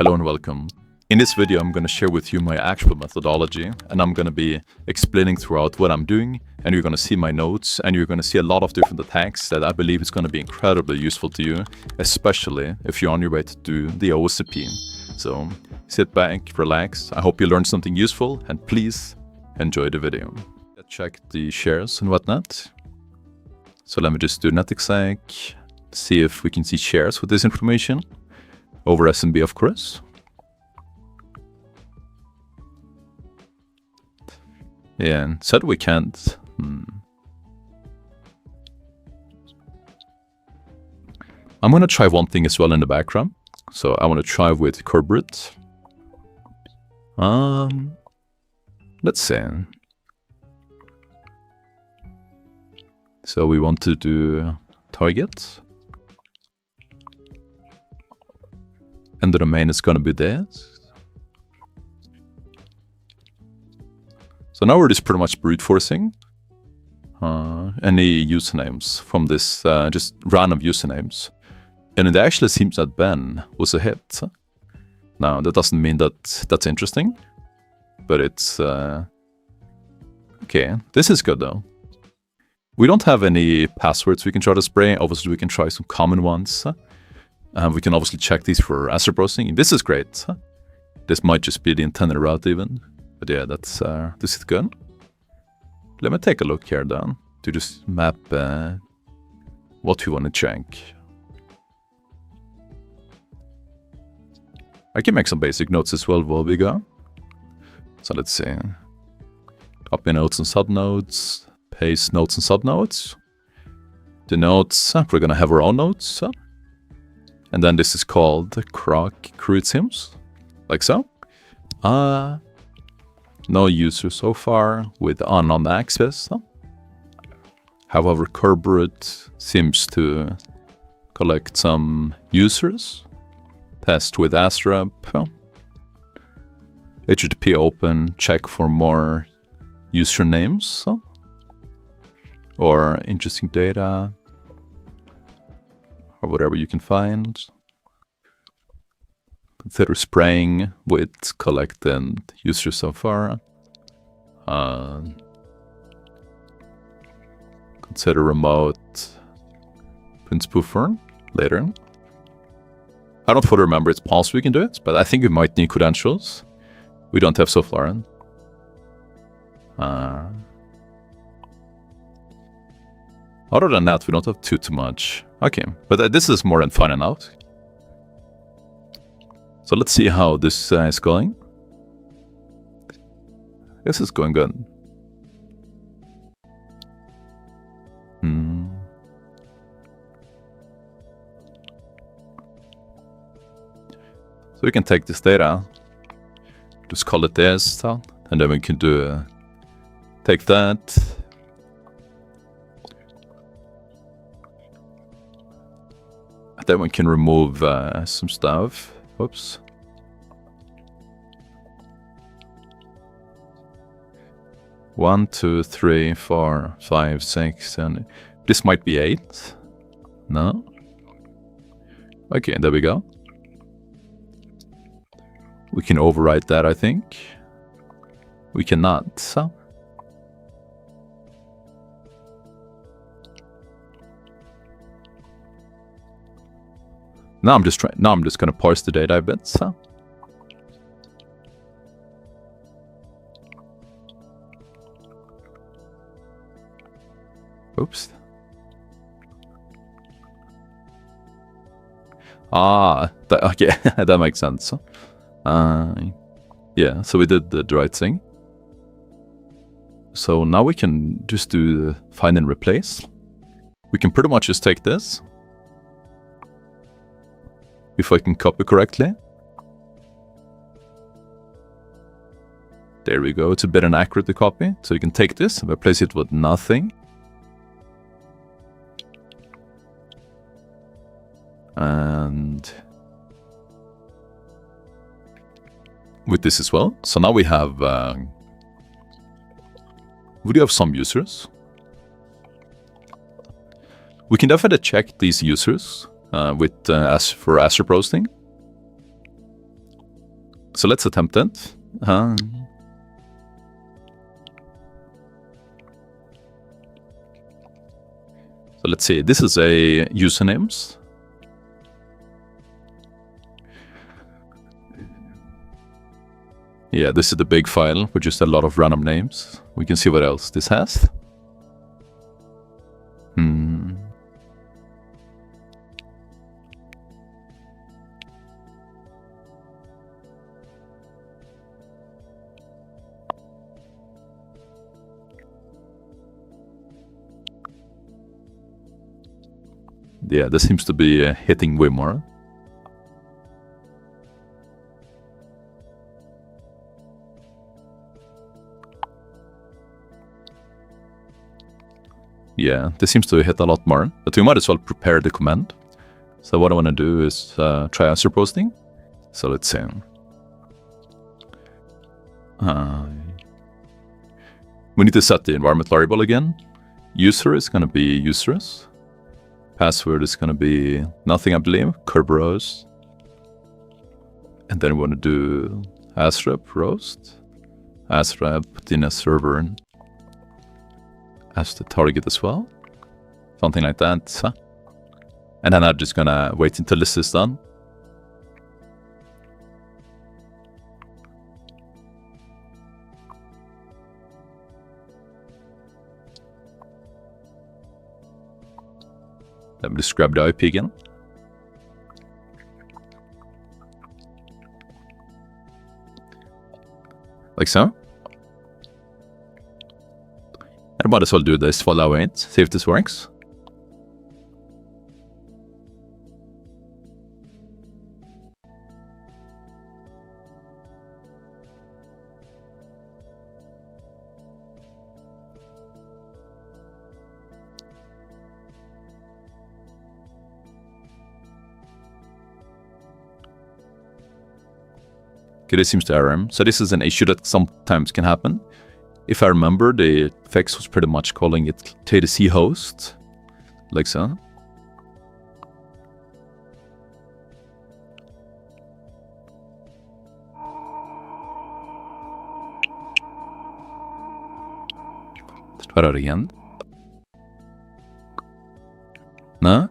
Hello and welcome. In this video, I'm going to share with you my actual methodology, and I'm going to be explaining throughout what I'm doing, and you're going to see my notes, and you're going to see a lot of different attacks that I believe is going to be incredibly useful to you, especially if you're on your way to do the OSCP. So sit back, relax. I hope you learned something useful, and please enjoy the video. Check the shares and whatnot. So let me just do netexec, see if we can see shares with this information. Over SMB, of course. Yeah, and said we can't. I'm gonna try one thing as well in the background. So I want to try with Kerberos. Let's see. So we want to do target. And the domain is going to be this. So now we're just pretty much brute forcing any usernames from this, just random usernames. And it actually seems that Ben was a hit. Now, that doesn't mean that that's interesting, but it's... okay, this is good though. We don't have any passwords we can try to spray. Obviously, we can try some common ones. We can obviously check these for reconnaissance. This is great. This might just be the intended route even. But yeah, that's this is good. Let me take a look here then to just map what we want to check. I can make some basic notes as well while we go. So let's see. Copy nodes and subnodes. Paste nodes and subnodes. The nodes, we're going to have our own nodes. And then this is called croc crew, it seems. Like so. No user so far with unknown access. However, Kerberos seems to collect some users. Test with ASRAP. HTTP open, check for more usernames. Or interesting data. Or whatever you can find. Consider spraying with collected users so far. Consider remote print spoofer later. I don't fully remember it's possible we can do it, but I think we might need credentials. We don't have so far. Other than that, we don't have too much. Okay, but this is more than finding out. So let's see how this is going. This is going good. So we can take this data, just call it this, and then we can do take that. Then we can remove some stuff. Oops. One, two, three, 4, 5, 6, and this might be 8. No. Okay, there we go. We can overwrite that, I think. We cannot. So. Now I'm just gonna parse the data a bit. So. Oops. Okay, that makes sense. Yeah, so we did the right thing. So now we can just do the find and replace. We can pretty much just take this. If I can copy correctly. There we go, it's a bit inaccurate to copy. So you can take this and replace it with nothing. And with this as well. So now we have, we do have some users. We can definitely check these users. For Kerberoasting. So let's attempt it. So let's see, this is a usernames. Yeah, this is the big file with just a lot of random names. We can see what else this has. Yeah, this seems to be hitting way more. Yeah, this seems to hit a lot more, but we might as well prepare the command. So what I want to do is try answer posting. So let's say we need to set the environment variable again. User is going to be users. Password is going to be nothing, I believe. Kerberos. And then we want to do asrep roast, asrep DNS server as the target as well. Something like that. And then I'm just going to wait until this is done. Let me just grab the IP again. Like so. I might as well do this while I wait, see if this works. Okay, this seems to error. So this is an issue that sometimes can happen. If I remember, the fix was pretty much calling it TDC host, like so. Let's try that again. No?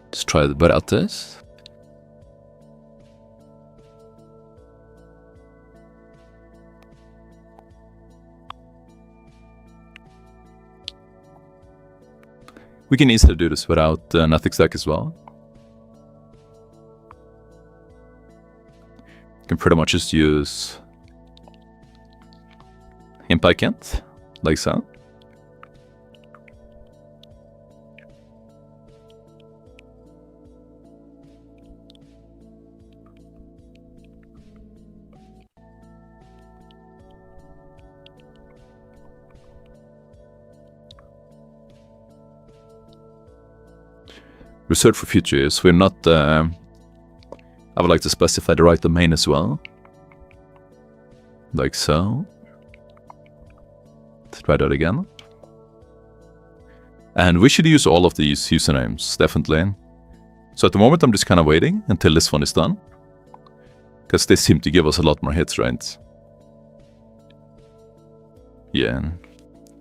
Let's try it without this. We can easily do this without nothing stack as well. You can pretty much just use implicant, like so. Reserved for future use. We're not. I would like to specify the right domain as well, like so. Let's try that again. And we should use all of these usernames, definitely. So at the moment, I'm just kind of waiting until this one is done, because they seem to give us a lot more hits, right? Yeah.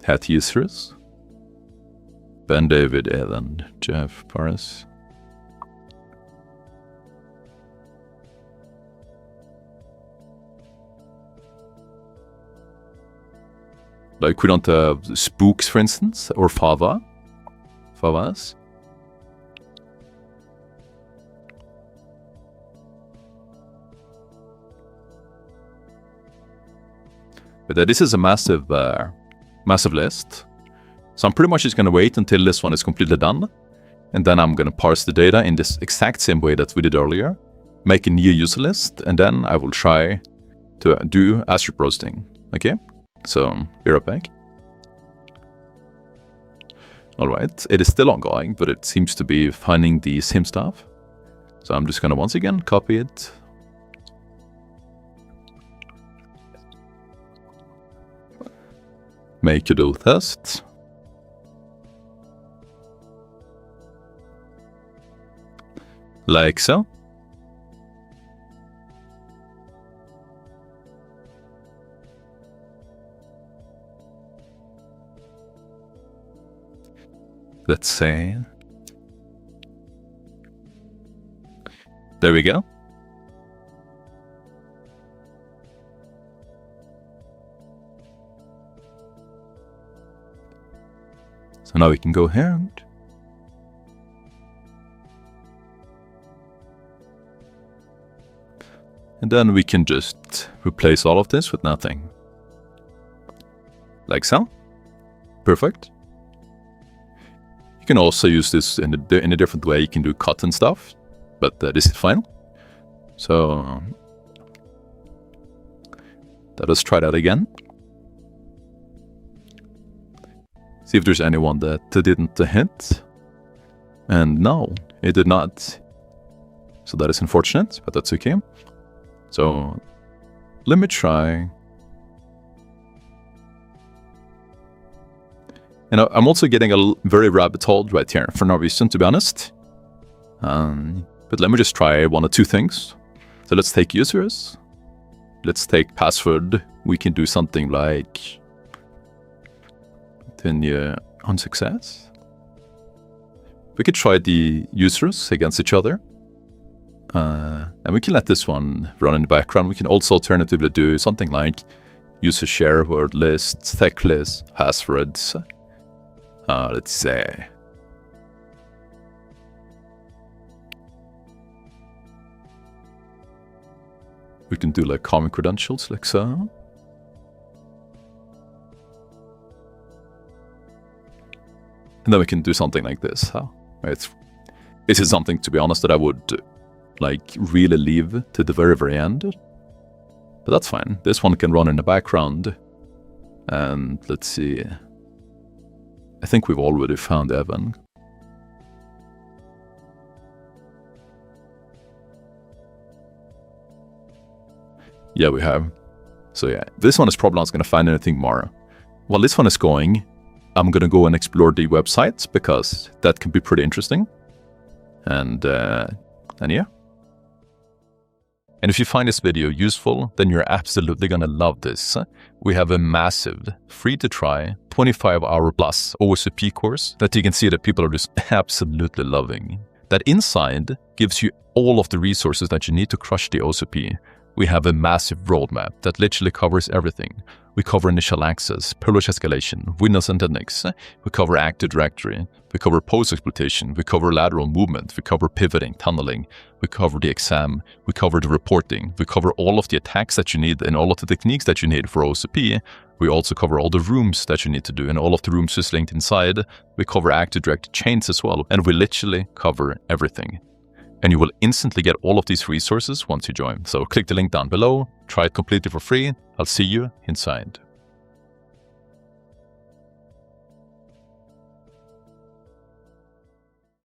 Hat users. Ben, David, Evan, Jeff, Paris. Like we don't have spooks, for instance, or Favas. But this is a massive list. So I'm pretty much just going to wait until this one is completely done. And then I'm going to parse the data in this exact same way that we did earlier. Make a new user list. And then I will try to do ASRIP roasting. Okay? So, be right back. Alright, it is still ongoing, but it seems to be finding the same stuff. So I'm just going to once again copy it. Make a do test. Like so. let's say. There we go. So now we can go here and then we can just replace all of this with nothing. Like so. Perfect. You can also use this in a different way. You can do cut and stuff, but this is fine. So let us try that again. See if there's anyone that didn't hit. And no, it did not. So that is unfortunate, but that's okay. So let me try. And I'm also getting a very rabbit hole right here for no reason, to be honest. But let me just try one or two things. So let's take users. Let's take password. We can do something like continue on success. We could try the users against each other. And we can let this one run in the background. We can also alternatively do something like user share, word list, tech list, passwords. Let's say. We can do like common credentials, like so. And then we can do something like this. This is something, to be honest, that I would like really leave to the very, very end. But that's fine. This one can run in the background. And let's see. I think we've already found Evan. Yeah, we have. So yeah, this one is probably not going to find anything more. While this one is going, I'm going to go and explore the websites because that can be pretty interesting. And yeah. And if you find this video useful, then you're absolutely going to love this. We have a massive, free-to-try, 25-hour plus OSCP course that you can see that people are just absolutely loving. That inside gives you all of the resources that you need to crush the OSCP. We have a massive roadmap that literally covers everything. We cover initial access, privilege escalation, Windows and Linux. We cover Active Directory. We cover post-exploitation. We cover lateral movement. We cover pivoting, tunneling. We cover the exam. We cover the reporting. We cover all of the attacks that you need and all of the techniques that you need for OSCP. We also cover all the rooms that you need to do and all of the rooms just linked inside. We cover Active Directory chains as well. And we literally cover everything. And you will instantly get all of these resources once you join. So click the link down below, try it completely for free. I'll see you inside.